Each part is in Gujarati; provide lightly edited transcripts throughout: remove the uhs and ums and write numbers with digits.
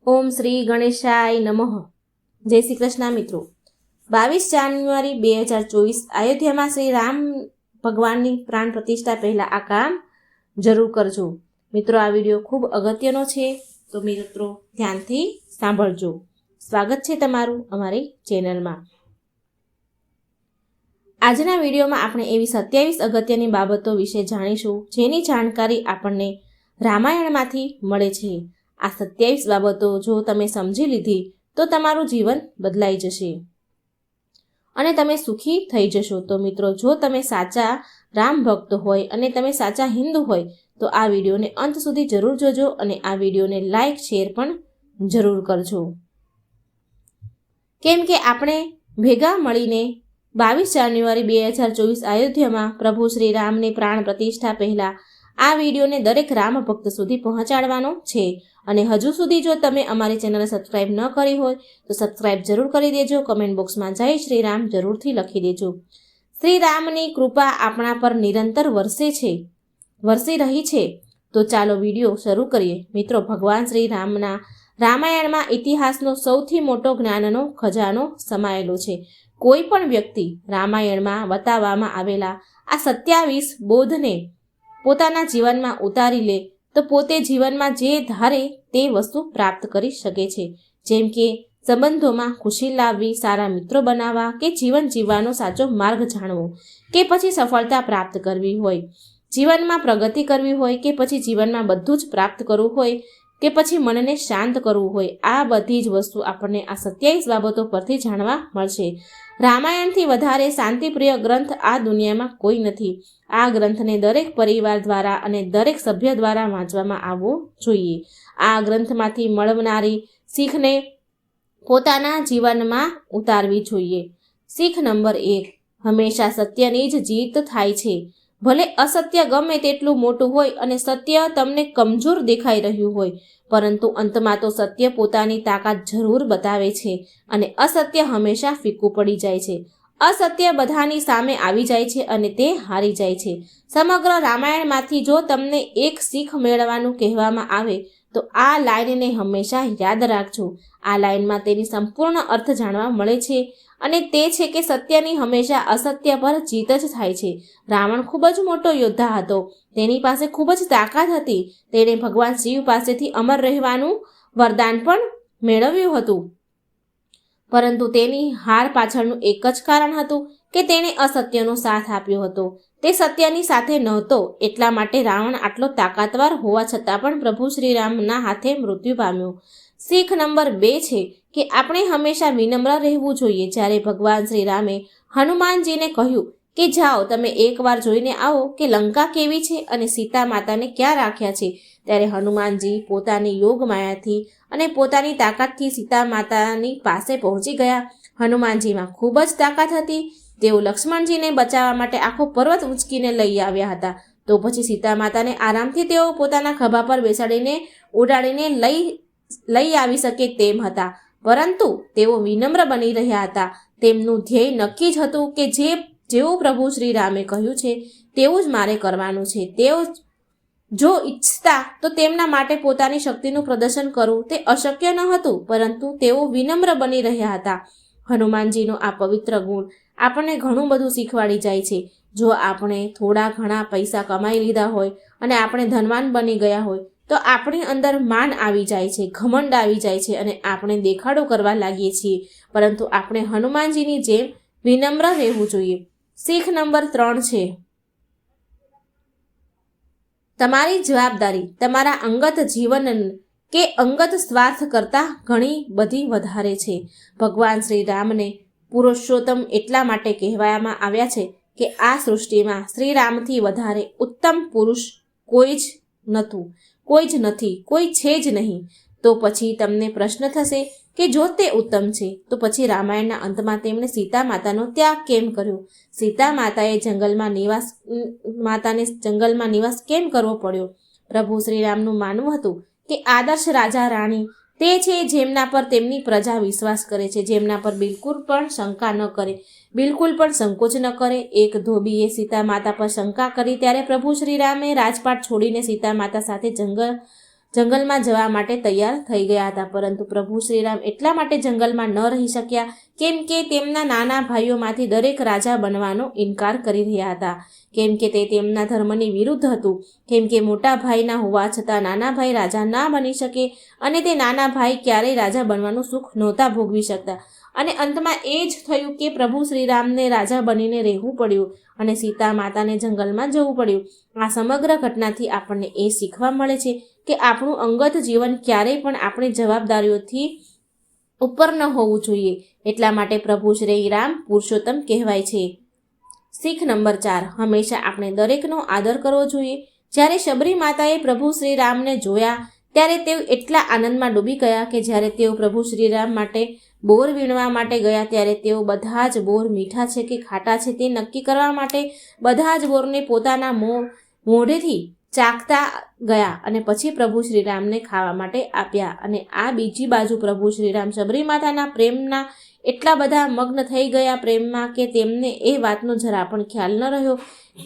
ઓમ શ્રી ગણેશાય નમઃ. જય શ્રી કૃષ્ણ મિત્રો. 22 જાન્યુઆરી 2024 અયોધ્યામાં શ્રી રામ ભગવાનની પ્રાણ પ્રતિષ્ઠા પહેલાં આ કામ જરૂર કરજો. મિત્રો, આ વિડીયો ખૂબ અગત્યનો છે, તો મિત્રો ધ્યાનથી સાંભળજો. સ્વાગત છે તમારું અમારી ચેનલમાં. આજના વિડીયોમાં આપણે એવી 27 અગત્યની બાબતો વિશે જાણીશું જેની જાણકારી આપણને રામાયણમાંથી મળે છે. આ 27 બાબતો જો તમે સમજી લીધી તો તમારું જીવન બદલાઈ જશે અને તમે સુખી થઈ જશો. તો મિત્રો, જો તમે સાચા રામ ભક્ત હોય અને તમે સાચા હિન્દુ હોય તો આ વિડીયોને અંત સુધી જરૂર જોજો અને આ વિડીયોને લાઈક શેર પણ જરૂર કરજો, કેમ કે આપણે ભેગા મળીને 22 જાન્યુઆરી 2024 અયોધ્યામાં પ્રભુ શ્રી રામની પ્રાણ પ્રતિષ્ઠા પહેલાં આ વિડીયોને દરેક રામ ભક્ત સુધી પહોંચાડવાનો છે. અને હજુ સુધી જો તમે અમારી ચેનલને સબસ્ક્રાઈબ ન કરી હોય તો સબસ્ક્રાઈબ જરૂર કરી દેજો. કમેન્ટ બોક્સમાં જય શ્રી રામ જરૂરથી લખી દેજો. શ્રી રામની કૃપા આપણા પર નિરંતર વરસી રહી છે. તો ચાલો વિડીયો શરૂ કરીએ. મિત્રો, ભગવાન શ્રી રામના રામાયણમાં ઇતિહાસનો સૌથી મોટો જ્ઞાનનો ખજાનો સમાયેલો છે. કોઈ પણ વ્યક્તિ રામાયણમાં બતાવવામાં આવેલા આ 27 બોધને પોતાના જીવનમાં ઉતારી લે તો પોતે જીવનમાં જે ધારે તે વસ્તુ પ્રાપ્ત કરી શકે છે. જેમ કે સંબંધોમાં ખુશી લાવવી, સારા મિત્રો બનાવવા, કે જીવન જીવવાનો સાચો માર્ગ જાણવો, કે પછી સફળતા પ્રાપ્ત કરવી હોય, જીવનમાં પ્રગતિ કરવી હોય, કે પછી જીવનમાં બધું જ પ્રાપ્ત કરવું હોય, કે પછી મનને શાંત કરવું હોય. આ બધી જ વસ્તુ આપણને આ 27 બાબતો પરથી જાણવા મળશે. રામાયણથી વધારે શાંતિપ્રિય ગ્રંથ આ દુનિયામાં કોઈ નથી. આ ગ્રંથને દરેક પરિવાર દ્વારા અને દરેક સભ્ય દ્વારા વાંચવામાં આવવો જોઈએ. આ ગ્રંથમાંથી મળનારી શીખને પોતાના જીવનમાં ઉતારવી જોઈએ. શીખ નંબર 1: હંમેશા સત્યની જ જીત થાય છે. ભલે અસત્ય ગમે તેટલું મોટું હોય અને સત્ય તમને કમજોર દેખાઈ રહ્યું હોય, પરંતુ અંતમાં તો સત્ય પોતાની તાકાત જરૂર બતાવે છે અને અસત્ય હંમેશા ફીકું પડી જાય છે. અસત્ય બધાની સામે આવી જાય છે અને તે હારી જાય છે. સમગ્ર રામાયણમાંથી જો તમને એક શીખ મેળવવાનું કહેવામાં આવે તો આ લાઈનને હંમેશા યાદ રાખજો. આ લાઈનમાં તેની સંપૂર્ણ અર્થ જાણવા મળે છે અને તે છે કે સત્યની હંમેશા અસત્ય પર જીત જ થાય છે. રાવણ ખૂબ જ મોટો યોદ્ધા હતો. તેની પાસે ખૂબ જ તાકાત હતી. તેણે ભગવાન શિવ પાસેથી અમર રહેવાનું વરદાન પણ મેળવ્યું હતું, પરંતુ તેની હાર પાછળનું એક જ કારણ હતું કે તેણે અસત્યનો સાથ આપ્યો હતો. તે સત્યની સાથે નહોતો, એટલા માટે રાવણ આટલો તાકાતવાર હોવા છતાં પણ પ્રભુ શ્રી રામના હાથે મૃત્યુ પામ્યો. શીખ નંબર 2 છે કે આપણે હંમેશા વિનમ્ર રહેવું જોઈએ. જ્યારે ભગવાન શ્રી રામે હનુમાનજીને કહ્યું કે જાઓ, તમે એકવાર જોઈને આવો કે લંકા કેવી છે અને સીતા માતાને ક્યાં રાખ્યા છે, ત્યારે હનુમાનજી પોતાની યોગ માયાથી અને પોતાની તાકાતથી સીતા માતાની પાસે પહોંચી ગયા. હનુમાનજીમાં ખૂબ જ તાકાત હતી. તેઓ લક્ષ્મણજીને બચાવવા માટે આખો પર્વત ઉંચકીને લઈ આવ્યા હતા. તો પછી સીતા માતાને આરામથી તેઓ પોતાના ખભા પર બેસાડીને ઉડાડીને લઈ આવી શકે તેમ હતા, પરંતુ તેઓ વિનમ્ર બની રહ્યા હતા. તેમનું ધ્યેય નક્કી જ હતું કે જેવું પ્રભુ શ્રી રામે કહ્યું છે તેવું જ મારે કરવાનું છે. તેઓ જો ઈચ્છતા તો તેમના માટે પોતાની શક્તિનું પ્રદર્શન કરવું તે અશક્ય ન હતું, પરંતુ તેઓ વિનમ્ર બની રહ્યા હતા. હનુમાનજીનો આ પવિત્ર ગુણ આપણને ઘણું બધું શીખવાડી જાય છે. જો આપણે થોડા ઘણા પૈસા કમાઈ લીધા હોય અને આપણે ધનવાન બની ગયા હોય તો આપણી અંદર માન આવી જાય છે, ઘમંડ આવી જાય છે અને આપણે દેખાડો કરવા લાગીએ છીએ, પરંતુ આપણે હનુમાનજીની જેમ વિનમ્ર રહેવું જોઈએ. શીખ નંબર 3 છે: તમારી જવાબદારી તમારા અંગત જીવન કે અંગત સ્વાર્થ કરતાં ઘણી બધી વધારે છે. ભગવાન શ્રી રામને પુરુષોત્તમ એટલા માટે કહેવામાં આવ્યા છે કે આ સૃષ્ટિમાં શ્રી રામથી વધારે ઉત્તમ પુરુષ કોઈ જ નથી, કોઈ છે જ નહીં. તો પછી તમને પ્રશ્ન થશે કે જો તે ઉત્તમ છે તો પછી રામાયણના અંતમાં તેમણે સીતા માતાનો ત્યાગ કેમ કર્યો? સીતા માતાને જંગલમાં નિવાસ કેમ કરવો પડ્યો? પ્રભુ શ્રી રામનું માનવું હતું કે આદર્શ રાજા રાણી તે છે જેમના પર તેમની પ્રજા વિશ્વાસ કરે છે, જેમના પર બિલકુલ પણ શંકા ન કરે, બિલકુલ પણ સંકોચ ન કરે. એક ધોબીએ સીતા માતા પર શંકા કરી ત્યારે પ્રભુ શ્રી રામે રાજપાટ છોડીને સીતા માતા સાથે જંગલમાં જવા માટે તૈયાર થઈ ગયા હતા, પરંતુ પ્રભુ શ્રીરામ એટલા માટે જંગલમાં ન રહી શક્યા કેમ કે તેમના નાના ભાઈઓમાંથી દરેક રાજા બનવાનો ઇનકાર કરી રહ્યા હતા, કેમ કે તે તેમના ધર્મની વિરુદ્ધ હતું. કેમ કે મોટા ભાઈના હોવા છતાં નાના ભાઈ રાજા ના બની શકે અને તે નાના ભાઈ ક્યારેય રાજા બનવાનું સુખ નહોતા ભોગવી શકતા. અને અંતમાં એ જ થયું કે પ્રભુ શ્રીરામને રાજા બનીને રહેવું પડ્યું અને સીતા માતાને જંગલમાં જવું પડ્યું. આ સમગ્ર ઘટનાથી આપણને એ શીખવા મળે છે કે આપણું અંગત જીવન ક્યારેય પણ આપણી જવાબદારીઓથી ઉપર ન હોવું જોઈએ. એટલા માટે પ્રભુ શ્રી રામ પુરુષોત્તમ કહેવાય છે. શીખ નંબર 4, હંમેશા આપણે દરેકનો આદર કરવો જોઈએ. જ્યારે શબરી માતાએ પ્રભુ શ્રી રામને જોયા ત્યારે તેઓ એટલા આનંદમાં ડૂબી ગયા કે જ્યારે તેઓ પ્રભુ શ્રી રામ માટે બોર વીણવા માટે ગયા ત્યારે તેઓ બધા જ બોર મીઠા છે કે ખાટા છે તે નક્કી કરવા માટે બધા જ બોરને પોતાના મોઢેથી ચાખતા ગયા અને પછી પ્રભુ શ્રીરામને ખાવા માટે આપ્યા. અને આ બીજી બાજુ પ્રભુ શ્રીરામ શબરી માતાના પ્રેમના એટલા બધા મગ્ન થઈ ગયા પ્રેમમાં કે તેમને એ વાતનો જરા પણ ખ્યાલ ન રહ્યો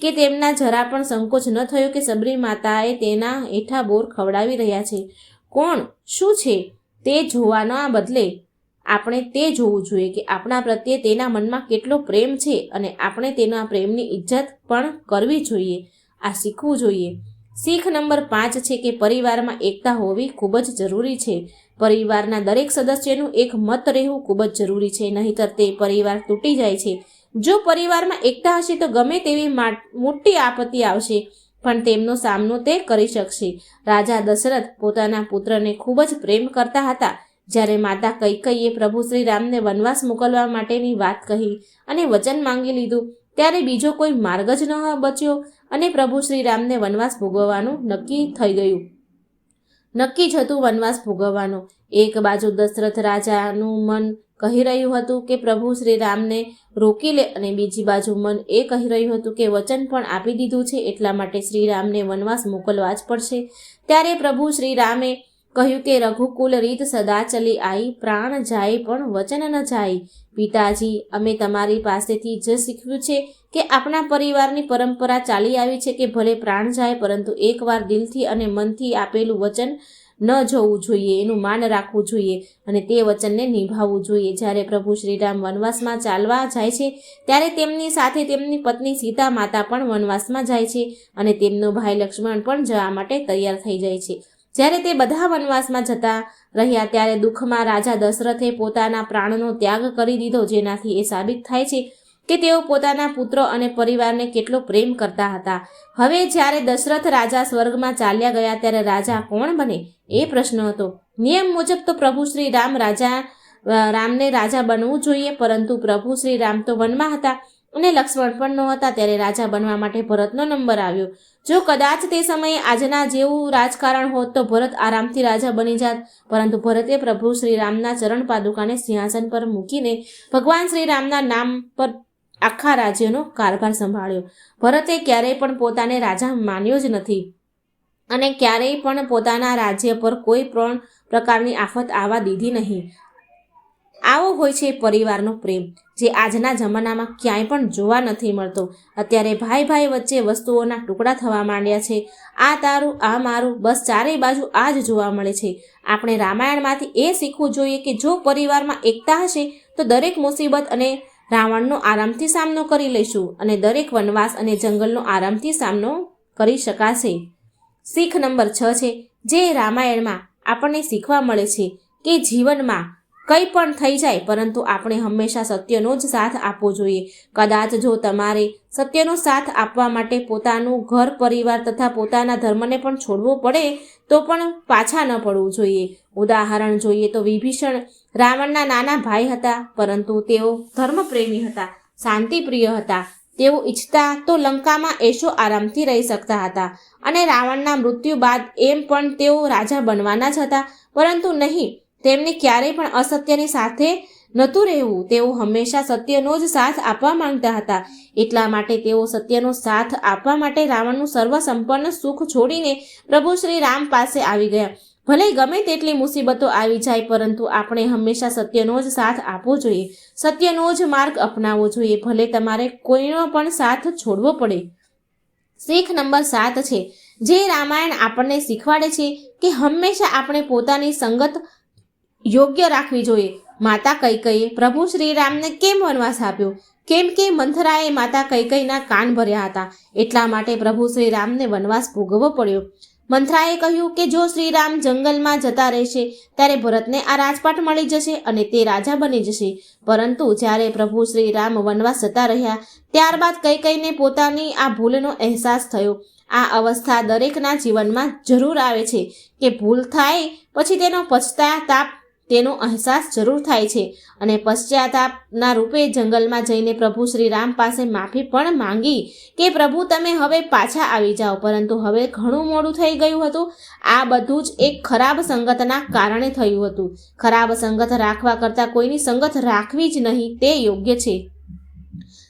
કે તેમના જરા પણ સંકોચ ન થયો કે શબરી માતાએ તેના હેઠા બોર ખવડાવી રહ્યા છે. કોણ શું છે તે જોવાના બદલે આપણે તે જોવું જોઈએ કે આપણા પ્રત્યે તેના મનમાં કેટલો પ્રેમ છે અને આપણે તેના પ્રેમની ઇજ્જત પણ કરવી જોઈએ. આ શીખવું જોઈએ. શીખ નંબર 5 છે કે પરિવારમાં એકતા હોવી ખૂબ જ જરૂરી છે. પરિવારના દરેક સદસ્યનું એક મત રહેવું ખૂબ જ જરૂરી છે, નહીંતર તે પરિવાર તૂટી જાય છે. જો પરિવારમાં એકતા હશે તો ગમે તેવી મોટી આપત્તિ આવશે પણ તેમનો સામનો તે કરી શકશે. રાજા દશરથ પોતાના પુત્રને ખૂબ જ પ્રેમ કરતા હતા. જ્યારે માતા કૈકેયીએ પ્રભુ શ્રી રામને વનવાસ મોકલવા માટેની વાત કહી અને વચન માંગી લીધું ત્યારે બીજો કોઈ માર્ગ જ ન બચ્યો અને પ્રભુ શ્રી રામને વનવાસ ભોગવવાનું નક્કી થઈ ગયું. નક્કી જ હતું વનવાસ ભોગવવાનું. એક બાજુ દશરથ રાજાનું મન કહી રહ્યું હતું કે પ્રભુ શ્રી રામને રોકી લે અને બીજી બાજુ મન એ કહી રહ્યું હતું કે વચન પણ આપી દીધું છે એટલા માટે શ્રીરામને વનવાસ મોકલવા જ પડશે. ત્યારે પ્રભુ શ્રી રામે કહ્યું કે રઘુકુલ રીત સદા ચલી આઈ, પ્રાણ જાય પણ વચન ન જાય. પિતાજી, અમે તમારી પાસેથી જ શીખ્યું છે કે આપણા પરિવારની પરંપરા ચાલી આવી છે કે ભલે પ્રાણ જાય પરંતુ એકવાર દિલથી અને મનથી આપેલું વચન ન જોવું જોઈએ, એનું માન રાખવું જોઈએ અને તે વચનને નિભાવવું જોઈએ. જ્યારે પ્રભુ શ્રીરામ વનવાસમાં ચાલવા જાય છે ત્યારે તેમની સાથે તેમની પત્ની સીતા માતા પણ વનવાસમાં જાય છે અને તેમનો ભાઈ લક્ષ્મણ પણ જવા માટે તૈયાર થઈ જાય છે. જ્યારે તે બધા વનવાસમાં જતા રહ્યા ત્યારે દુઃખમાં રાજા દશરથે પોતાના પ્રાણનો ત્યાગ કરી દીધો, જેનાથી એ સાબિત થાય છે કે તેઓ પોતાના પુત્રો અને પરિવારને કેટલો પ્રેમ કરતા હતા. હવે જ્યારે દશરથ રાજા સ્વર્ગમાં ચાલ્યા ગયા ત્યારે રાજા કોણ બને એ પ્રશ્ન હતો. નિયમ મુજબ તો પ્રભુ શ્રી રામને રાજા બનવું જોઈએ, પરંતુ પ્રભુ શ્રી રામ તો વનમાં હતા અને લક્ષ્મણ પણ નહોતા. ત્યારે રાજા બનવા માટે ભરતનો નંબર આવ્યો. જો કદાચ તે સમયે આજના જેવું રાજકારણ હોત તો ભરત આરામથી રાજા બની જાત, પરંતુ ભરતે પ્રભુ શ્રી રામના ચરણ પાદુકાને સિંહાસન પર મૂકીને ભગવાન શ્રી રામના નામ પર આખા રાજ્યનો કારભાર સંભાળ્યો. ભરતે ક્યારેય પણ પોતાને રાજા માન્યો જ નથી અને ક્યારેય પણ પોતાના રાજ્ય પર કોઈ પણ પ્રકારની આફત આવવા દીધી નહીં. આવો હોય છે પરિવારનો પ્રેમ, જે આજના જમાનામાં ક્યાંય પણ જોવા નથી મળતો. અત્યારે ભાઈ ભાઈ વચ્ચે વસ્તુઓના ટુકડા થવા માંડ્યા છે. આ તારું, આ મારું, બસ ચારેય બાજુ આ જ જોવા મળે છે. આપણે રામાયણમાંથી એ શીખવું જોઈએ કે જો પરિવારમાં એકતા હશે તો દરેક મુસીબત અને રાવણનો આરામથી સામનો કરી લઈશું અને દરેક વનવાસ અને જંગલનો આરામથી સામનો કરી શકાશે. શીખ નંબર 6 છે જે રામાયણમાં આપણને શીખવા મળે છે કે જીવનમાં કંઈ પણ થઈ જાય પરંતુ આપણે હંમેશા સત્યનો જ સાથ આપવો જોઈએ. કદાચ જો તમારે સત્યનો સાથ આપવા માટે પોતાનું ઘર પરિવાર તથા પોતાના ધર્મને પણ છોડવો પડે તો પણ પાછા ન પડવું જોઈએ. ઉદાહરણ જોઈએ તો વિભીષણ રાવણના નાના ભાઈ હતા, પરંતુ તેઓ ધર્મપ્રેમી હતા, શાંતિપ્રિય હતા. તેઓ ઈચ્છતા તો લંકામાં એશો આરામથી રહી શકતા હતા અને રાવણના મૃત્યુ બાદ એમ પણ તેઓ રાજા બનવાના જ હતા, પરંતુ નહીં, તેમને ક્યારેય પણ અસત્યની સાથે નહોતું રહેવું. તેઓ હંમેશા સત્યનો જ સાથ આપવા માંગતા હતા. એટલા માટે તેઓ સત્યનો સાથ આપવા માટે રાવણનું સર્વસંપન્ન સુખ છોડીને પ્રભુ શ્રી રામ પાસે આવી ગયા. ભલે ગમે તેટલી મુસીબતો આવી જાય, પરંતુ આપણે હંમેશા સત્યનો જ સાથ આપવો જોઈએ, સત્યનો જ માર્ગ અપનાવવો જોઈએ, ભલે તમારે કોઈનો પણ સાથ છોડવો પડે. શીખ નંબર 7 છે જે રામાયણ આપણને શીખવાડે છે કે હંમેશા આપણે પોતાની સંગત યોગ્ય રાખવી જોઈએ. માતા કૈકેયીએ પ્રભુ શ્રીરામને કેમ વનવાસ આપ્યો? કેમ કે મંથરાએ માતા કૈકેયીના કાન ભર્યા હતા, એટલા માટે પ્રભુ શ્રીરામને વનવાસ ભોગવવો પડ્યો. મંથરાએ કહ્યું કે જો શ્રીરામ જંગલમાં જતા રહેશે ત્યારે ભરતને આ રાજપાટ મળી જશે અને તે રાજા બની જશે. પરંતુ જ્યારે પ્રભુ શ્રીરામ વનવાસ જતા રહ્યા ત્યારબાદ કૈકેયીને પોતાની આ ભૂલનો અહેસાસ થયો. આ અવસ્થા દરેકના જીવનમાં જરૂર આવે છે કે ભૂલ થાય પછી તેનો પશ્ચાતાપ, તેનો અહેસાસ જરૂર થાય છે અને પશ્ચાતાપના રૂપે જંગલમાં જઈને પ્રભુ શ્રીરામ પાસે માફી પણ માંગી કે પ્રભુ તમે હવે પાછા આવી જાઓ, પરંતુ હવે ઘણું મોડું થઈ ગયું હતું. આ બધું જ એક ખરાબ સંગતના કારણે થયું હતું. ખરાબ સંગત રાખવા કરતાં કોઈની સંગત રાખવી જ નહીં તે યોગ્ય છે.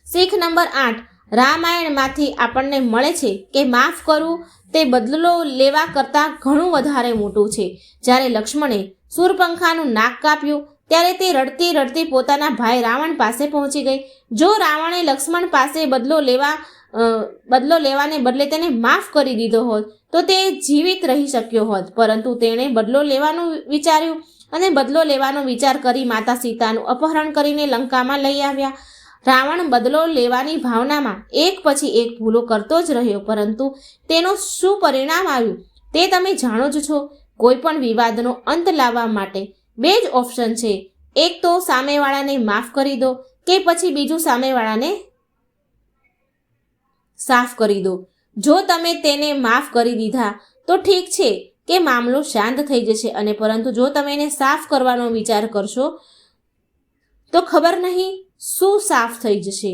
શીખ નંબર 8 રામાયણમાંથી આપણને મળે છે કે માફ કરવું તે બદલો લેવા કરતાં ઘણું વધારે મોટું છે. જ્યારે લક્ષ્મણે શૂરપંખાનું નાક કાપ્યું ત્યારે તે રડતી રડતી પોતાના ભાઈ રાવણ પાસે પહોંચી ગઈ. જો રાવણે લક્ષ્મણ પાસે બદલો લેવાને બદલે તેને માફ કરી દીધો હોત તો તે જીવિત રહી શક્યો હોત, પરંતુ તેણે બદલો લેવાનું વિચાર્યું અને બદલો લેવાનો વિચાર કરી માતા સીતાનું અપહરણ કરીને લંકામાં લઈ આવ્યા. રાવણ બદલો લેવાની ભાવનામાં એક પછી એક ભૂલો કરતો જ રહ્યો, પરંતુ તેનું શું પરિણામ આવ્યું તે તમે જાણો જ છો. કોઈ પણ વિવાદનો અંત લાવવા માટે 2 જ ઓપ્શન છે. એક તો સામેવાળાને માફ કરી દો કે પછી બીજું સામેવાળાને સાફ કરી દો. જો તમે તેને માફ કરી દીધા તો ઠીક છે કે મામલો શાંત થઈ જશે, અને પરંતુ જો તમે એને સાફ કરવાનો વિચાર કરશો તો ખબર નહીં શું સાફ થઈ જશે.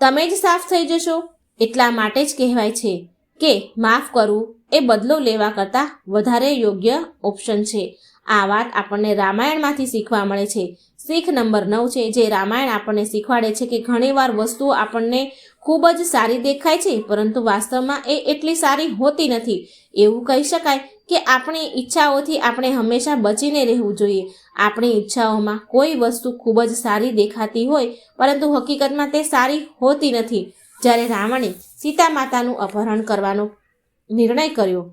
તમે જ સાફ થઈ જશો. એટલા માટે જ કહેવાય છે કે માફ કરવું એ બદલો લેવા કરતાં વધારે યોગ્ય ઓપ્શન છે. આ વાત આપણને રામાયણમાંથી શીખવા મળે છે. શીખ નંબર 9 છે, જે રામાયણ આપણને શીખવાડે છે કે ઘણીવાર વસ્તુઓ આપણને ખૂબ જ સારી દેખાય છે, પરંતુ વાસ્તવમાં એ એટલી સારી હોતી નથી. એવું કહી શકાય કે આપણી ઈચ્છાઓથી આપણે હંમેશા બચીને રહેવું જોઈએ. આપણી ઈચ્છાઓમાં કોઈ વસ્તુ ખૂબ જ સારી દેખાતી હોય, પરંતુ હકીકતમાં તે સારી હોતી નથી. જ્યારે રાવણે સીતા માતાનું અપહરણ કરવાનો નિર્ણય કર્યો,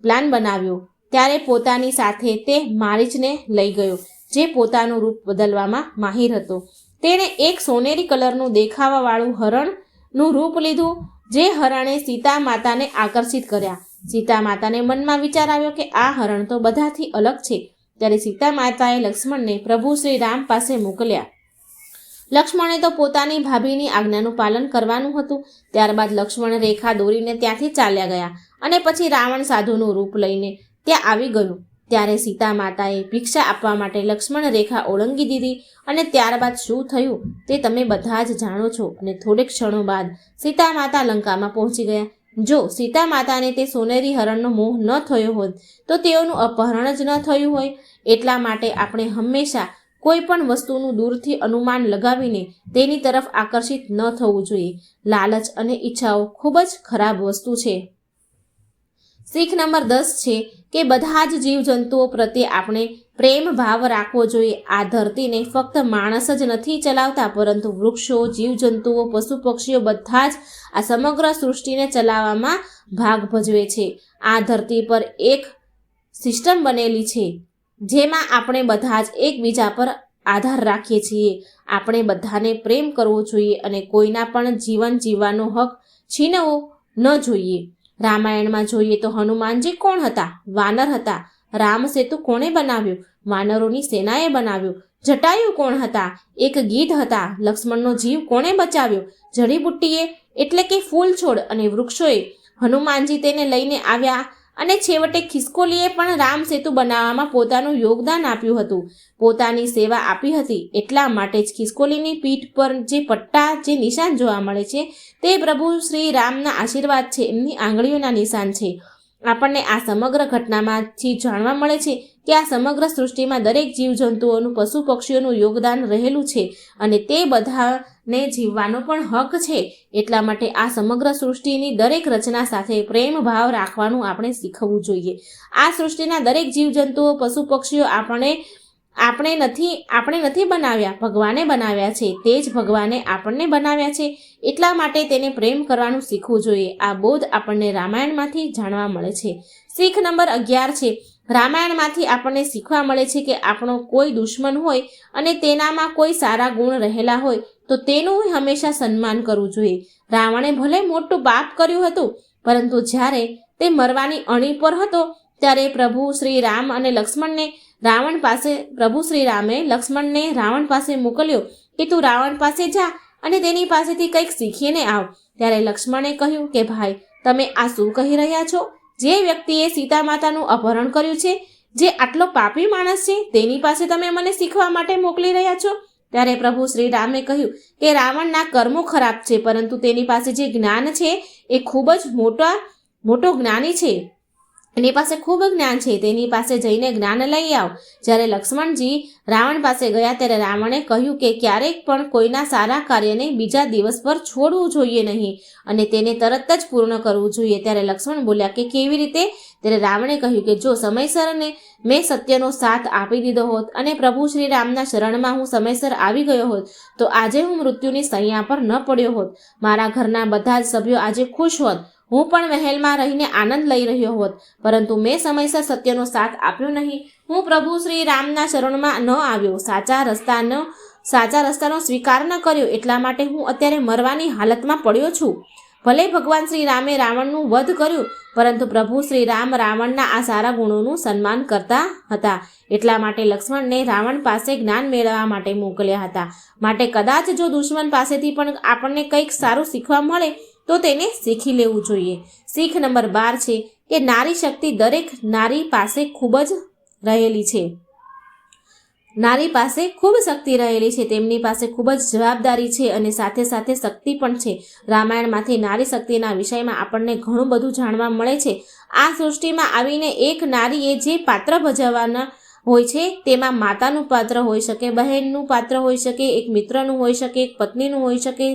પ્લાન બનાવ્યો, ત્યારે પોતાની સાથે તે મારીચને લઈ ગયો, જે પોતાનું રૂપ બદલવામાં માહિર હતો. તેણે એક સોનેરી કલરનું દેખાવાવાળું હરણનું રૂપ લીધું, જે હરણે સીતા માતાને આકર્ષિત કર્યા. સીતા માતાને મનમાં વિચાર આવ્યો કે આ હરણ તો બધાથી અલગ છે. ત્યારે સીતા માતાએ લક્ષ્મણને પ્રભુ શ્રી રામ પાસે મોકલ્યા. લક્ષ્મણે તો પોતાની ભાભીની આજ્ઞાનું પાલન કરવાનું હતું. ત્યારબાદ લક્ષ્મણ રેખા દોરીને ત્યાંથી ચાલ્યા ગયા અને પછી રાવણ સાધુનું રૂપ લઈને ત્યાં આવી ગયું. ત્યારે સીતા માતાએ ભિક્ષા આપવા માટે લક્ષ્મણ રેખા ઓળંગી દીધી અને ત્યારબાદ શું થયું તે તમે બધા જ જાણો છો. અને થોડીક ક્ષણો બાદ સીતા માતા લંકામાં પહોંચી ગયા. જો સીતા માતાને તે સોનેરી હરણનો મોહ ન થયો હોત તો તેઓનું અપહરણ જ ન થયું હોય. એટલા માટે આપણે હંમેશા કોઈ પણ વસ્તુનું દૂરથી અનુમાન લગાવીને તેની તરફ આકર્ષિત ન થવું જોઈએ. લાલચ અને ઈચ્છાઓ ખૂબ જ ખરાબ વસ્તુ છે. શીખ નંબર 10 છે કે બધા જ જીવજંતુઓ પ્રત્યે આપણે પ્રેમ ભાવ રાખવો જોઈએ. આ ધરતીને ફક્ત માણસ જ નથી ચલાવતા, પરંતુ વૃક્ષો, જીવજંતુઓ, પશુ પક્ષીઓ બધા જ આ સમગ્ર સૃષ્ટિને ચલાવવામાં ભાગ ભજવે છે. આ ધરતી પર એક સિસ્ટમ બનેલી છે જેમાં આપણે બધા જ એકબીજા પર આધાર રાખીએ છીએ. આપણે બધાને પ્રેમ કરવો જોઈએ અને કોઈના પણ જીવન જીવવાનો હક છીનવો ન જોઈએ. રામાયણમાં જોઈએ તો હનુમાનજી કોણ હતા? વાનર હતા. રામ સેતુ કોણે બનાવ્યો? વાનરોની સેનાએ બનાવ્યો. જટાયુ કોણ હતા? એક ગીધ હતા. લક્ષ્મણનો જીવ કોણે બચાવ્યો? જડીબુટ્ટીએ એટલે કે ફૂલ છોડ અને વૃક્ષોએ. હનુમાનજી તેને લઈને આવ્યા અને છેવટે ખિસકોલીએ પણ રામ સેતુ બનાવવામાં પોતાનું યોગદાન આપ્યું હતું, પોતાની સેવા આપી હતી. એટલા માટે જ ખિસકોલીની પીઠ પર જે પટ્ટા, જે નિશાન જોવા મળે છે તે પ્રભુ શ્રી રામના આશીર્વાદ છે, એમની આંગળીઓના નિશાન છે. આપણને આ સમગ્ર ઘટનામાંથી જાણવા મળે છે કે આ સમગ્ર સૃષ્ટિમાં દરેક જીવજંતુઓનું, પશુ પક્ષીઓનું યોગદાન રહેલું છે અને તે બધાને જીવવાનો પણ હક છે. એટલા માટે આ સમગ્ર સૃષ્ટિની દરેક રચના સાથે પ્રેમ ભાવ રાખવાનું આપણે શીખવવું જોઈએ. આ સૃષ્ટિના દરેક જીવજંતુઓ, પશુ પક્ષીઓ આપણે આપણે નથી બનાવ્યા, ભગવાને બનાવ્યા છે. તે જ ભગવાને આપણને બનાવ્યા છે. એટલા માટે તેને પ્રેમ કરવાનું શીખવું જોઈએ. આ બોધ આપણને રામાયણમાંથી જાણવા મળે છે. શીખ નંબર 11 છે, રામાયણમાંથી આપણને શીખવા મળે છે કે આપણો કોઈ દુશ્મન હોય અને તેનામાં કોઈ સારા ગુણ રહેલા હોય તો તેનું હંમેશા સન્માન કરવું જોઈએ. રાવણે ભલે મોટું પાપ કર્યું હતું, પરંતુ જ્યારે તે મરવાની અણી પર હતો ત્યારે પ્રભુ શ્રી રામ અને લક્ષ્મણને રાવણ પાસે મોકલ્યો કે તું રાવણ પાસે જા અને તેની પાસેથી કંઈક શીખીને આવ. ત્યારે લક્ષ્મણે કહ્યું કે ભાઈ, તમે આ શું કહી રહ્યા છો? જે વ્યક્તિએ સીતા માતાનું અપહરણ કર્યું છે, જે આટલો પાપી માણસ છે, તેની પાસે તમે મને શીખવા માટે મોકલી રહ્યા છો? ત્યારે પ્રભુ શ્રી રામે કહ્યું કે રાવણના કર્મો ખરાબ છે, પરંતુ તેની પાસે જે જ્ઞાન છે એ ખૂબ જ મોટો જ્ઞાની છે. એની પાસે ખૂબ જ્ઞાન છે, તેની પાસે જઈને જ્ઞાન લઈ આવ. જ્યારે લક્ષ્મણજી રાવણ પાસે ગયા ત્યારે રાવણે કહ્યું કે ક્યારેક પણ કોઈના સારા કાર્યને બીજા દિવસ પર છોડવું જોઈએ નહીં અને તેને તરત જ પૂર્ણ કરવું જોઈએ. ત્યારે લક્ષ્મણ બોલ્યા કે કેવી રીતે? ત્યારે રાવણે કહ્યું કે જો સમયસર મેં સત્યનો સાથ આપી દીધો હોત અને પ્રભુ શ્રી રામના શરણમાં હું સમયસર આવી ગયો હોત તો આજે હું મૃત્યુની સૈયા પર ન પડ્યો હોત. મારા ઘરના બધા જ સભ્યો આજે ખુશ હોત. હું પણ મહેલમાં રહીને આનંદ લઈ રહ્યો હોત, પરંતુ મેં સમયસર સત્યનો સાથ આપ્યો નહીં. હું પ્રભુ શ્રી રામના શરણમાં ન આવ્યો, સાચા રસ્તાનો સ્વીકાર ન કર્યો. એટલા માટે હું અત્યારે મરવાની હાલતમાં પડ્યો છું. ભલે ભગવાન શ્રી રામે રાવણનું વધ કર્યું, પરંતુ પ્રભુ શ્રી રામ રાવણના આ સારા ગુણોનું સન્માન કરતા હતા. એટલા માટે લક્ષ્મણને રાવણ પાસે જ્ઞાન મેળવવા માટે મોકલ્યા હતા. માટે કદાચ જો દુશ્મન પાસેથી પણ આપણને કંઈક સારું શીખવા મળે તો તેને શીખી લેવું જોઈએ. શીખ નંબર 12 છે કે નારી શક્તિ દરેક નારી પાસે ખૂબ જ રહેલી છે. નારી પાસે ખૂબ શક્તિ રહેલી છે, તેમની પાસે ખૂબ જ જવાબદારી છે અને સાથે સાથે શક્તિ પણ છે. રામાયણમાંથી નારી શક્તિના વિષયમાં આપણને ઘણું બધું જાણવા મળે છે. આ સૃષ્ટિમાં આવીને એક નારીએ જે પાત્ર ભજવવાના હોય છે તેમાં માતાનું પાત્ર હોઈ શકે, બહેનનું પાત્ર હોઈ શકે, એક મિત્રનું હોઈ શકે, એક પત્નીનું હોઈ શકે.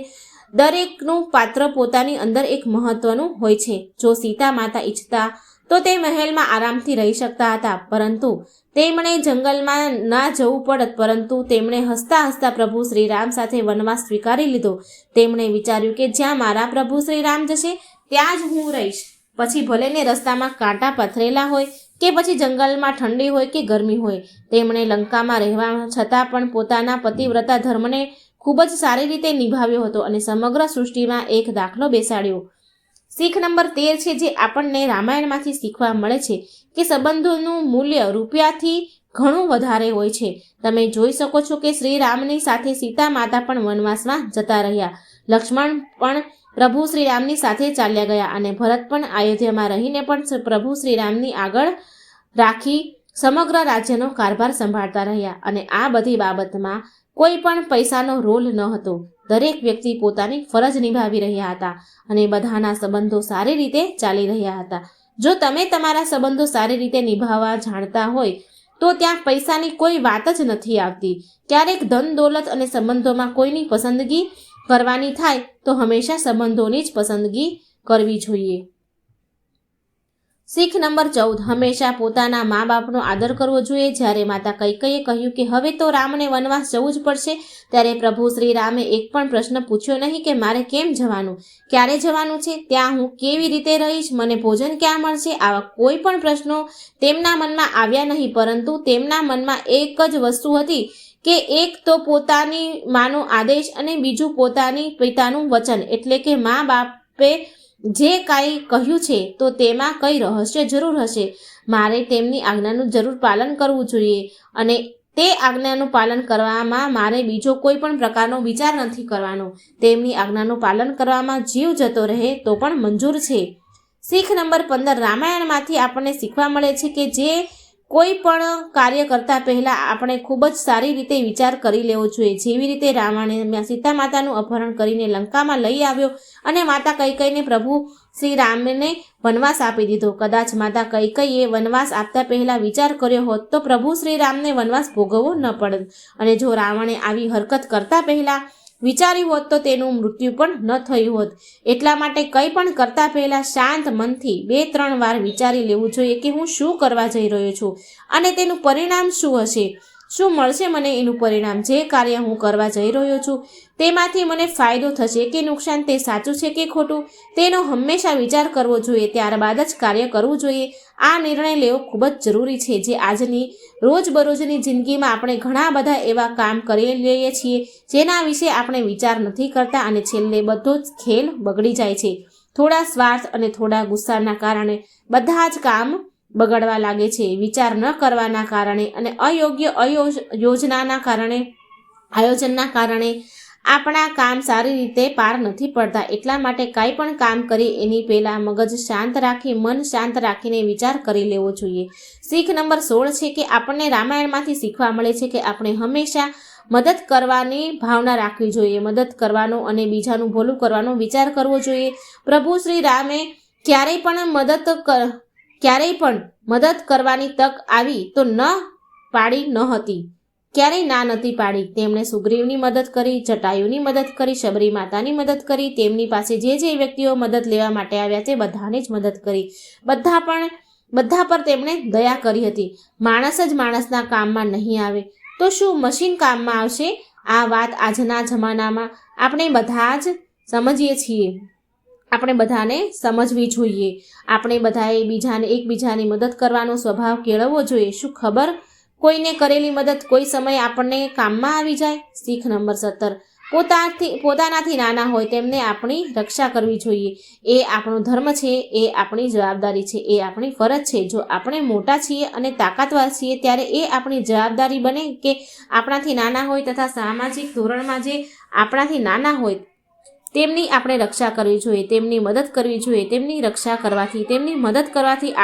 દરેકનું પાત્ર પોતાની અંદર એક મહત્વનું હોય છે. જો સીતા માતા ઈચ્છતા તો તે મહેલમાં આરામથી રહી શકતા હતા, પરંતુ તેમણે જંગલમાં ના જવું પડત. પરંતુ તેમણે હસતા હસતા પ્રભુ શ્રી રામ સાથે વનવાસ સ્વીકારી લીધો. તેમણે વિચાર્યું કે જ્યાં મારા પ્રભુ શ્રી રામ જશે ત્યાં જ હું રહીશ. પછી ભલે ને રસ્તામાં કાંટા પથરેલા હોય કે પછી જંગલમાં ઠંડી હોય કે ગરમી હોય. તેમણે લંકામાં રહેવા છતાં પણ પોતાના પતિવ્રતા ધર્મને ખૂબ જ સારી રીતે નિભાવ્યો હતો અને સમગ્ર સૃષ્ટિમાં એક દાખલો બેસાડ્યો. શીખ નંબર 13 છે જે આપણને રામાયણમાંથી શીખવા મળે છે કે સંબંધોનું મૂલ્ય રૂપિયાથી ઘણું વધારે હોય છે. તમે જોઈ શકો છો કે શ્રી રામની સાથે સીતા માતા પણ વનવાસમાં જતા રહ્યા. લક્ષ્મણ પણ પ્રભુ શ્રી રામની સાથે ચાલ્યા ગયા અને ભરત પણ અયોધ્યામાં રહીને પણ પ્રભુ શ્રી રામની આગળ રાખી સમગ્ર રાજ્યનો કારભાર સંભાળતા રહ્યા. અને આ બધી બાબતમાં કોઈ પણ પૈસાનો રોલ ન હતો. દરેક વ્યક્તિ પોતાની ફરજ નિભાવી રહ્યા હતા અને બધાના સંબંધો સારી રીતે ચાલી રહ્યા હતા. જો તમે તમારા સંબંધો સારી રીતે નિભાવવા જાણતા હોય તો ત્યાં પૈસાની કોઈ વાત જ નથી આવતી. ક્યારેક ધન દોલત અને સંબંધોમાં કોઈની પસંદગી કરવાની થાય તો હંમેશા સંબંધોની જ પસંદગી કરવી જોઈએ. શીખ નંબર 14 હંમેશા પોતાના મા બાપનો આદર કરવો જોઈએ. જ્યારે માતા કૈકેયીએ કહ્યું કે હવે તો રામને વનવાસ જવું જ પડશે, ત્યારે પ્રભુ શ્રી રામે એક પણ પ્રશ્ન પૂછ્યો નહીં કે મારે કેમ જવાનું, ક્યારે જવાનું છે, ત્યાં હું કેવી રીતે રહીશ, મને ભોજન ક્યાં મળશે. આવા કોઈ પણ પ્રશ્નો તેમના મનમાં આવ્યા નહીં, પરંતુ તેમના મનમાં એક જ વસ્તુ હતી કે એક તો પોતાની માનો આદેશ અને બીજું પોતાની પિતાનું વચન. એટલે કે મા બાપે જે કાંઈ કહ્યું છે તો તેમાં કંઈ રહસ્ય જરૂર હશે. મારે તેમની આજ્ઞાનું જરૂર પાલન કરવું જોઈએ અને તે આજ્ઞાનું પાલન કરવામાં મારે બીજો કોઈ પણ પ્રકારનો વિચાર નથી કરવાનો. તેમની આજ્ઞાનું પાલન કરવામાં જીવ જતો રહે તો પણ મંજૂર છે. શીખ નંબર 15 રામાયણમાંથી આપણને શીખવા મળે છે કે જે કોઈ પણ કાર્ય કરતાં પહેલાં આપણે ખૂબ જ સારી રીતે વિચાર કરી લેવો જોઈએ. જેવી રીતે રાવણે સીતા માતાનું અપહરણ કરીને લંકામાં લઈ આવ્યો અને માતા કૈકેયીને પ્રભુ શ્રી રામને વનવાસ આપી દીધો. કદાચ માતા કૈકેયીએ વનવાસ આપતા પહેલાં વિચાર કર્યો હોત તો પ્રભુ શ્રી રામને વનવાસ ભોગવવો ન પડત. અને જો રાવણે આવી હરકત કરતા પહેલાં વિચાર્યું હોત તો તેનું મૃત્યુ પણ ન થયું હોત. એટલા માટે કંઈ પણ કરતાં પહેલાં શાંત મનથી 2-3 વાર વિચારી લેવું જોઈએ કે હું શું કરવા જઈ રહ્યો છું અને તેનું પરિણામ શું હશે. શું મળશે મને એનું પરિણામ? જે કાર્ય હું કરવા જઈ રહ્યો છું તેમાંથી મને ફાયદો થશે કે નુકસાન, તે સાચું છે કે ખોટું, તેનો હંમેશા વિચાર કરવો જોઈએ, ત્યારબાદ જ કાર્ય કરવું જોઈએ. આ નિર્ણય લેવો ખૂબ જ જરૂરી છે. જે આજની રોજબરોજની જિંદગીમાં આપણે ઘણા બધા એવા કામ કરી લઈએ છીએ જેના વિશે આપણે વિચાર નથી કરતા અને છેલ્લે બધો જ ખેલ બગડી જાય છે. થોડા સ્વાર્થ અને થોડા ગુસ્સાના કારણે બધા જ કામ બગડવા લાગે છે. વિચાર ન કરવાના કારણે અને અયોગ્ય આયોજનના કારણે આપણા કામ સારી રીતે પાર નથી પડતા. એટલા માટે કાંઈ પણ કામ કરી એની પહેલાં મગજ શાંત રાખી, મન શાંત રાખીને વિચાર કરી લેવો જોઈએ. શીખ નંબર 16 છે કે આપણને રામાયણમાંથી શીખવા મળે છે કે આપણે હંમેશા મદદ કરવાની ભાવના રાખવી જોઈએ. મદદ કરવાનો અને બીજાનું ભલું કરવાનો વિચાર કરવો જોઈએ. પ્રભુ શ્રી રામે ક્યારેય પણ મદદ કરવાની તક આવી તો ક્યારેય ના નથી પાડી. તેમણે સુગ્રીવની મદદ કરી, જટાયુની મદદ કરી, શબરી માતાની મદદ કરી. તેમની પાસે જે વ્યક્તિઓ મદદ લેવા માટે આવ્યા તે બધાને જ મદદ કરી. બધા પર તેમણે દયા કરી હતી. માણસ જ માણસના કામમાં નહીં આવે તો શું મશીન કામમાં આવશે? આ વાત આજના જમાનામાં આપણે બધા જ સમજીએ છીએ. આપણે બધાને સમજવી જોઈએ. આપણે બધાએ એકબીજાની મદદ કરવાનો સ્વભાવ કેળવવો જોઈએ. શું ખબર કોઈને કરેલી મદદ કોઈ સમયે આપણને કામમાં આવી જાય. શીખ નંબર 17 પોતાનાથી નાના હોય તેમને આપણી રક્ષા કરવી જોઈએ. એ આપણો ધર્મ છે, એ આપણી જવાબદારી છે, એ આપણી ફરજ છે. જો આપણે મોટા છીએ અને તાકાતવાર છીએ ત્યારે એ આપણી જવાબદારી બને કે આપણાથી નાના હોય તથા સામાજિક ધોરણમાં જે આપણાથી નાના હોય તેમની આપણે રક્ષા કરવી જોઈએ, તેમની મદદ કરવી જોઈએ. તેમની રક્ષા કરવાથી, તેમની મદદ કરવાથી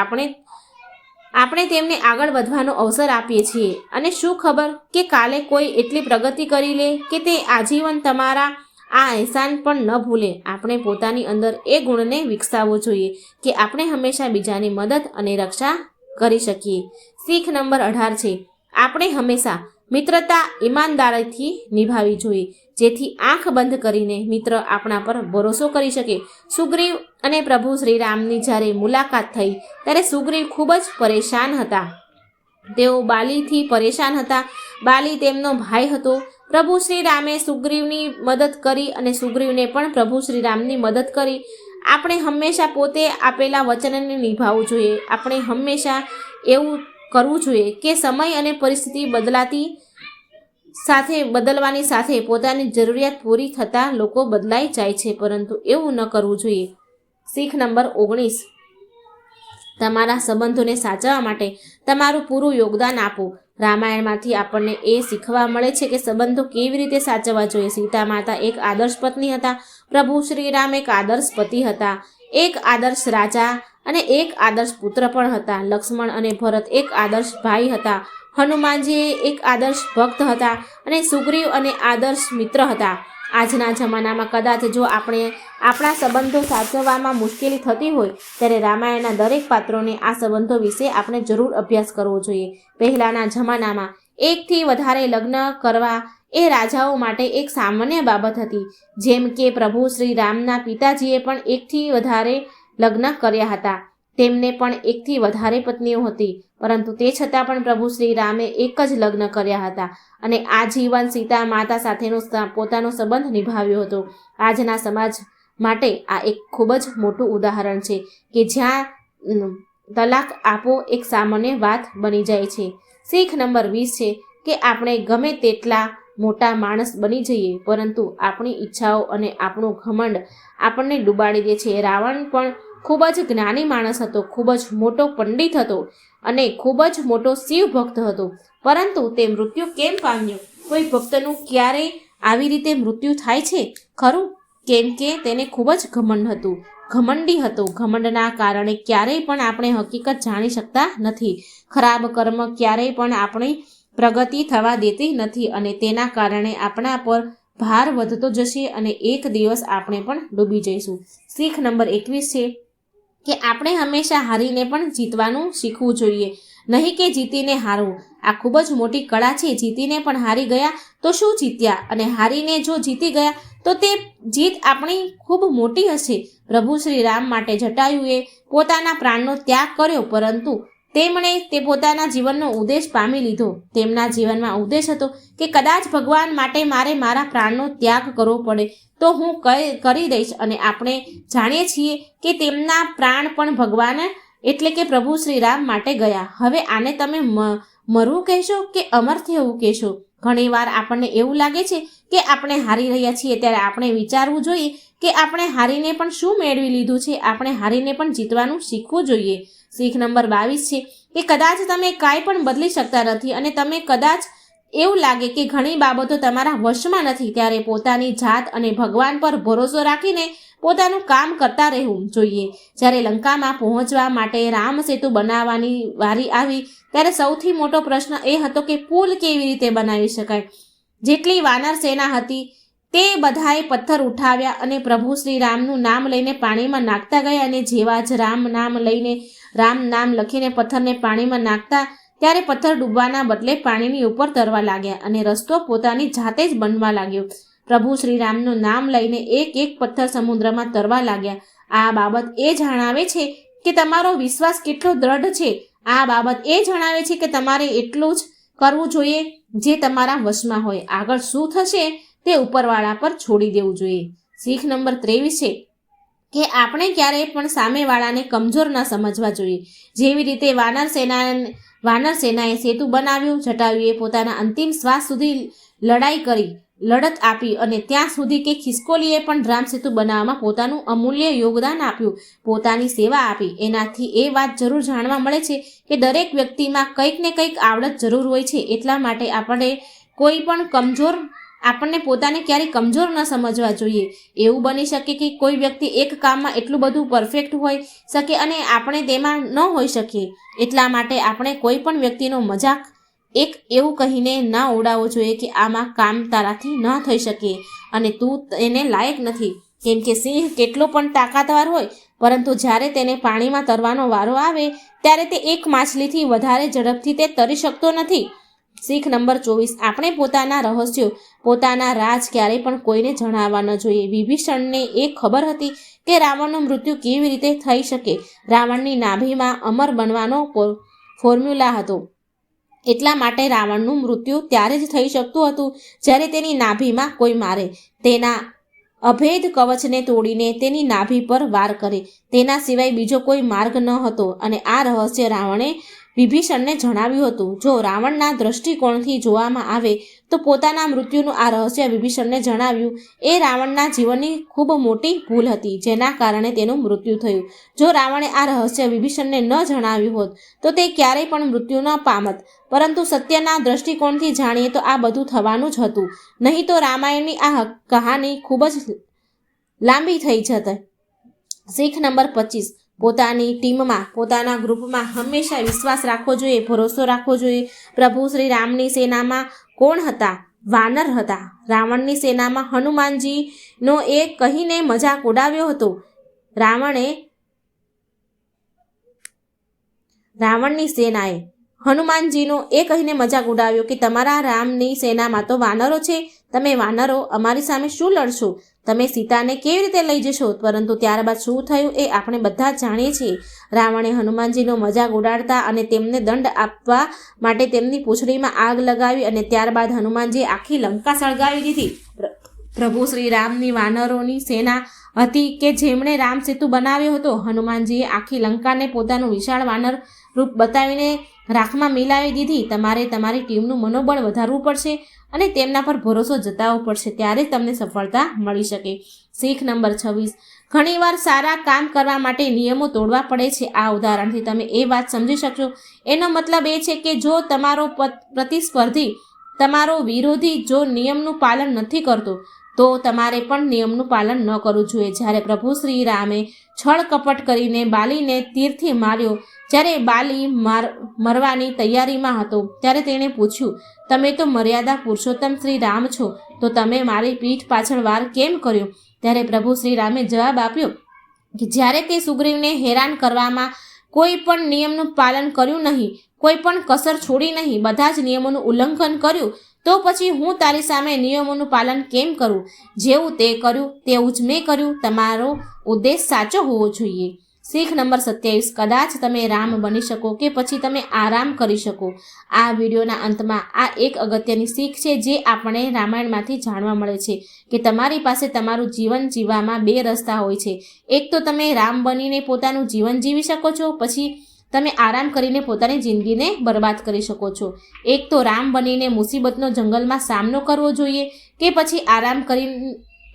આપણે તેમને આગળ વધવાનો અવસર આપીએ છીએ. અને શું ખબર કે કાલે કોઈ એટલી પ્રગતિ કરી લે કે તે આજીવન તમારા આ અહેસાન પણ ન ભૂલે. આપણે પોતાની અંદર એ ગુણને વિકસાવવો જોઈએ કે આપણે હંમેશા બીજાની મદદ અને રક્ષા કરી શકીએ. શીખ નંબર 18 છે આપણે હંમેશા મિત્રતા ઈમાનદારીથી નિભાવવી જોઈએ, જેથી આંખ બંધ કરીને મિત્ર આપણા પર ભરોસો કરી શકે. સુગ્રીવ અને પ્રભુ શ્રીરામની જ્યારે મુલાકાત થઈ ત્યારે સુગ્રીવ ખૂબ જ પરેશાન હતા. તેઓ બાલીથી પરેશાન હતા. બાલી તેમનો ભાઈ હતો. પ્રભુ શ્રીરામે સુગ્રીવની મદદ કરી અને સુગ્રીવને પણ પ્રભુ શ્રીરામની મદદ કરી. આપણે હંમેશા પોતે આપેલા વચનને નિભાવવું જોઈએ. આપણે હંમેશા એવું કરવું જોઈએ કે સમય અને પરિસ્થિતિ બદલવાની સાથે પોતાની જરૂરિયાત પૂરી થતાં લોકો બદલાઈ જાય છે, પરંતુ એવું ન કરવું જોઈએ. શીખ નંબર 19 તમારા સંબંધોને સાચવવા માટે તમારું પૂરું યોગદાન આપો. રામાયણમાંથી આપણને એ શીખવા મળે છે કે સંબંધો કેવી રીતે સાચવવા જોઈએ. સીતા માતા એક આદર્શ પત્ની હતા. પ્રભુ શ્રીરામ એક આદર્શ પતિ હતા. એક આદર્શ રાજા અને એક આદર્શ પુત્ર પણ હતા. લક્ષ્મણ અને ભરત એક આદર્શ ભાઈ હતા. હનુમાનજી એક આદર્શ ભક્ત હતા અને સુગ્રીવ અને આદર્શ મિત્ર હતા. આજના જમાનામાં કદાચ જો આપણે આપણા સંબંધો સાચવવામાં મુશ્કેલી થતી હોય ત્યારે રામાયણના દરેક પાત્રોને આ સંબંધો વિશે આપણે જરૂર અભ્યાસ કરવો જોઈએ. પહેલાંના જમાનામાં એકથી વધારે લગ્ન કરવા એ રાજાઓ માટે એક સામાન્ય બાબત હતી. જેમ કે પ્રભુ શ્રી રામના પિતાજીએ પણ એકથી વધારે લગ્ન કર્યા હતા. તેમને પણ એકથી વધારે પત્નીઓ હતી, પરંતુ તે છતાં પણ પ્રભુ શ્રી રામે એક જ લગ્ન કર્યા હતા અને આજીવન સીતા માતા સાથેનો પોતાનો સંબંધ નિભાવ્યો હતો. આજના સમાજ માટે આ એક ખૂબ જ મોટું ઉદાહરણ છે કે જ્યાં તલાક આપવો એક સામાન્ય વાત બની જાય છે. શીખ નંબર 20 છે કે આપણે ગમે તેટલા મોટા માણસ બની જઈએ, પરંતુ આપણી ઈચ્છાઓ અને આપણું ઘમંડ આપણને ડૂબાડી દે છે. રાવણ પણ ખૂબ જ જ્ઞાની માણસ હતો, ખૂબ જ મોટો પંડિત હતો અને ખૂબ જ મોટો શિવ ભક્ત હતો, પરંતુ તે મૃત્યુ કેમ પામ્યો? કોઈ ભક્તનું ક્યારેય આવી રીતે મૃત્યુ થાય છે ખરું? કેમ કે તેને ખૂબ જ ઘમંડી હતો. ઘમંડના કારણે ક્યારેય પણ આપણે હકીકત જાણી શકતા નથી. ખરાબ કર્મ ક્યારેય પણ આપણી પ્રગતિ થવા દેતી નથી અને તેના કારણે આપણા પર ભાર વધતો જશે અને એક દિવસ આપણે પણ ડૂબી જઈશું. શીખ નંબર 21 છે કે આપણે હંમેશા હારીને પણ જીતવાનું શીખવું જોઈએ, નહીં કે જીતીને હારવું. આ ખૂબ જ મોટી કળા છે. જીતીને પણ હારી ગયા તો શું જીત્યા, અને હારીને જો જીતી ગયા તો તે જીત આપણી ખૂબ મોટી હશે. પ્રભુ શ્રી રામ માટે જટાયુએ પોતાના પ્રાણનો ત્યાગ કર્યો, પરંતુ તેમણે તે પોતાના જીવનનો ઉદ્દેશ પામી લીધો. તેમના જીવનમાં ઉદ્દેશ હતો કે કદાચ ભગવાન માટે મારે મારા પ્રાણનો ત્યાગ કરવો પડે તો હું કરી દઈશ. અને આપણે જાણીએ છીએ કે તેમના પ્રાણ પણ ભગવાન એટલે કે પ્રભુ શ્રી રામ માટે ગયા. હવે આને તમે મરવું કહેશો કે અમર થવું કહેશો? ઘણીવાર આપણને એવું લાગે છે કે આપણે હારી રહ્યા છીએ, ત્યારે આપણે વિચારવું જોઈએ કે આપણે હારીને પણ શું મેળવી લીધું છે. આપણે હારીને પણ જીતવાનું શીખવું જોઈએ. શીખ નંબર 22 છે કે કદાચ તમે કાંઈ પણ બદલી શકતા નથી અને તમે કદાચ એવું લાગે કે ઘણી બાબતો તમારા વશમાં નથી, ત્યારે પોતાની જાત અને ભગવાન પર ભરોસો રાખીને પોતાનું કામ કરતા રહેવું જોઈએ. જ્યારે લંકામાં પહોંચવા માટે રામ સેતુ બનાવવાની વારી આવી ત્યારે સૌથી મોટો પ્રશ્ન એ હતો કે પુલ કેવી રીતે બનાવી શકાય. જેટલી વાનર સેના હતી તે બધાએ પથ્થર ઉઠાવ્યા અને પ્રભુ શ્રી રામનું નામ લઈને પાણીમાં નાખતા ગયા. અને જેવા જ રામ નામ લખીને પથ્થરને પાણીમાં નાખતા ત્યારે પથ્થર ડૂબવાના બદલે પાણીની ઉપર તરવા લાગ્યા અને રસ્તો પોતાની જાતે જ બનવા લાગ્યો. પ્રભુ શ્રી રામનું નામ લઈને એક એક પથ્થર સમુદ્રમાં તરવા લાગ્યા. આ બાબત એ જણાવે છે કે તમારો વિશ્વાસ કેટલો દ્રઢ છે. આ બાબત એ જણાવે છે કે તમારે એટલું જ કરવું જોઈએ જે તમારા વશમાં હોય. આગળ શું થશે તે ઉપરવાળા પર છોડી દેવું જોઈએ. શીખ નંબર 23 છે કે આપણે ક્યારેય પણ સામેવાળાને કમજોર ન સમજવા જોઈએ. જેવી રીતે વાનર સેનાએ સેતુ બનાવ્યું, જટાયુએ પોતાના અંતિમ શ્વાસ સુધી લડત આપી અને ત્યાં સુધી કે ખિસકોલીએ પણ રામ સેતુ બનાવવામાં પોતાનું અમૂલ્ય યોગદાન આપ્યું, પોતાની સેવા આપી. એનાથી એ વાત જરૂર જાણવા મળે છે કે દરેક વ્યક્તિમાં કંઈક ને કંઈક આવડત જરૂર હોય છે. એટલા માટે આપણને પોતાને ક્યારેય કમજોર ન સમજવા જોઈએ. એવું બની શકે કે કોઈ વ્યક્તિ એક કામમાં એટલું બધું પરફેક્ટ હોઈ શકે અને આપણે તેમાં ન હોઈ શકીએ. એટલા માટે આપણે કોઈ પણ વ્યક્તિનો મજાક એવું કહીને ન ઉડાવવો જોઈએ કે આમાં કામ તારાથી ન થઈ શકે અને તું એને લાયક નથી. કેમ કે સિંહ કેટલો પણ તાકાતવાર હોય, પરંતુ જ્યારે તેને પાણીમાં તરવાનો વારો આવે ત્યારે તે એક માછલીથી વધારે ઝડપથી તે તરી શકતો નથી. શીખ નંબર 24 આપણે પોતાના રહસ્યો, પોતાના રાજ ક્યારેય પણ કોઈને જણાવવા ન જોઈએ. વિભીષણને એ ખબર હતી કે રાવણનું મૃત્યુ કેવી રીતે થઈ શકે. રાવણની નાભીમાં અમર બનવાનો ફોર્મ્યુલા હતો. એટલા માટે રાવણનું મૃત્યુ ત્યારે જ થઈ શકતું હતું જ્યારે તેની નાભીમાં કોઈ મારે, તેના અભેદ કવચને તોડીને તેની નાભી પર વાર કરે. તેના સિવાય બીજો કોઈ માર્ગ ન હતો અને આ રહસ્ય રાવણે વિભીષણને જણાવ્યું હતું. જો રાવણના દ્રષ્ટિકોણથી જોવામાં આવે તો પોતાના મૃત્યુનું આ રહસ્ય વિભીષણને જણાવ્યું એ રાવણના જીવનની ખૂબ મોટી ભૂલ હતી, જેના કારણે તેનું મૃત્યુ થયું. જો રાવણે આ રહસ્ય વિભીષણને ન જણાવ્યું હોત તો તે ક્યારેય પણ મૃત્યુ ન પામત. પરંતુ સત્યના દ્રષ્ટિકોણથી જાણીએ તો આ બધું થવાનું જ હતું, નહીં તો રામાયણની આ કહાની ખૂબ જ લાંબી થઈ જતી. શીખ નંબર 25 પોતાની ટીમમાં, પોતાના ગ્રુપમાં હંમેશા વિશ્વાસ રાખવો જોઈએ, ભરોસો રાખવો જોઈએ. પ્રભુ શ્રી રામની સેનામાં કોણ હતા? વાનર હતા. રાવણની સેનામાં હનુમાનજીનો એ કહીને મજાક ઉડાવ્યો હતો. રાવણની સેનાએ હનુમાનજીનો એ કહીને મજાક ઉડાવ્યો કે તમારા રામની સેનામાં તો વાનરો છે, તમે વાનરો અમારી સામે શું લડશો? તમે સીતાને કેવી રીતે લઈ જશો? પરંતુ ત્યારબાદ શું થયું એ આપણે બધા જ જાણીએ છીએ. રાવણે હનુમાનજીનો મજાક ઉડાડતા અને તેમને દંડ આપવા માટે તેમની પૂંછડીમાં આગ લગાવી અને ત્યારબાદ હનુમાનજીએ આખી લંકા સળગાવી દીધી. પ્રભુ શ્રી રામની વાનરોની સેના હતી કે જેમણે રામ સેતુ બનાવ્યો હતો. હનુમાનજીએ આખી લંકાને પોતાનું વિશાળ વાનર રૂપ બતાવીને રાખમાં મિલાવી દીધી. તમારે તમારી ટીમનું મનોબળ વધારવું પડશે અને તેમના પર ભરોસો જતાવવો પડશે, ત્યારે તમને સફળતા મળી શકે. શીખ નંબર 26 ઘણીવાર સારા કામ કરવા માટે નિયમો તોડવા પડે છે. આ ઉદાહરણથી તમે એ વાત સમજી શકશો. એનો મતલબ એ છે કે જો તમારો પ્રતિસ્પર્ધી, તમારો વિરોધી જો નિયમનું પાલન નથી કરતો તો તમારે પણ નિયમનું પાલન ન કરવું જોઈએ. જ્યારે પ્રભુ શ્રી રામે છળ કપટ કરીને બાલીને તીરથી માર્યો, જ્યારે બાલી મરવાની તૈયારીમાં હતો ત્યારે તેણે પૂછ્યું, તમે તો મર્યાદા પુરુષોત્તમ શ્રી રામ છો, તો તમે મારી પીઠ પાછળ વાર કેમ કર્યો? ત્યારે પ્રભુ શ્રી રામે જવાબ આપ્યો કે જ્યારે તે સુગ્રીવને હેરાન કરવામાં કોઈ પણ નિયમનું પાલન કર્યું નહીં, કોઈ પણ કસર છોડી નહીં, બધા જ નિયમોનું ઉલ્લંઘન કર્યું, તો પછી હું તારી સામે નિયમોનું પાલન કેમ કરું? જેવું તે કર્યું તેવું જ મેં કર્યું. તમારો ઉદ્દેશ સાચો હોવો જોઈએ. શીખ નંબર 27, કદાચ તમે રામ બની શકો કે પછી તમે આરામ કરી શકો. આ વિડીયોના અંતમાં આ એક અગત્યની શીખ છે જે આપણે રામાયણમાંથી જાણવા મળે છે કે તમારી પાસે તમારું જીવન જીવવામાં બે રસ્તા હોય છે. એક તો તમે રામ બનીને પોતાનું જીવન જીવી શકો છો, પછી તમે આરામ કરીને પોતાની જિંદગીને બરબાદ કરી શકો છો. એક તો રામ બનીને મુસીબતનો જંગલમાં સામનો કરવો જોઈએ કે પછી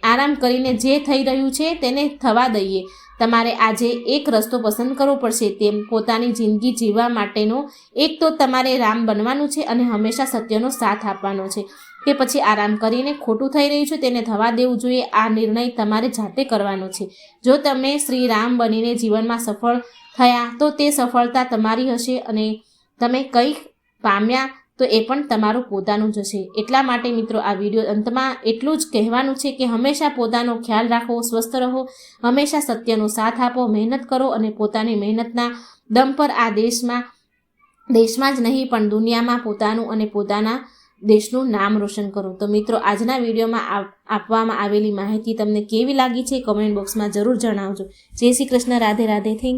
આરામ કરીને જે થઈ રહ્યું છે તેને થવા દઈએ. તમારે આજે એક રસ્તો પસંદ કરવો પડશે. તેમ પોતાની જિંદગી જીવવા માટેનો એક તો તમારે રામ બનવાનું છે અને હંમેશા સત્યનો સાથ આપવાનો છે કે પછી આરામ કરીને ખોટું થઈ રહ્યું છે તેને થવા દેવું જોઈએ. આ નિર્ણય તમારે જાતે કરવાનો છે. જો તમે શ્રી રામ બનીને જીવનમાં સફળ થયા તો તે સફળતા તમારી હશે અને તમે કંઈક પામ્યા તો એ પણ તમારું પોતાનું જ હશે. એટલા માટે મિત્રો આ વિડીયો અંતમાં એટલું જ કહેવાનું છે કે હંમેશા પોતાનો ખ્યાલ રાખો, સ્વસ્થ રહો, હંમેશા સત્યનો સાથ આપો, મહેનત કરો અને પોતાની મહેનતના દમ પર આ દેશમાં જ નહીં પણ દુનિયામાં પોતાનું અને પોતાના દેશનું નામ રોશન કરો. તો મિત્રો આજના વિડીયોમાં આપવામાં આવેલી માહિતી તમને કેવી લાગી છે કમેન્ટ બોક્સમાં જરૂર જણાવજો. જય શ્રી કૃષ્ણ. રાધે રાધે. થેન્ક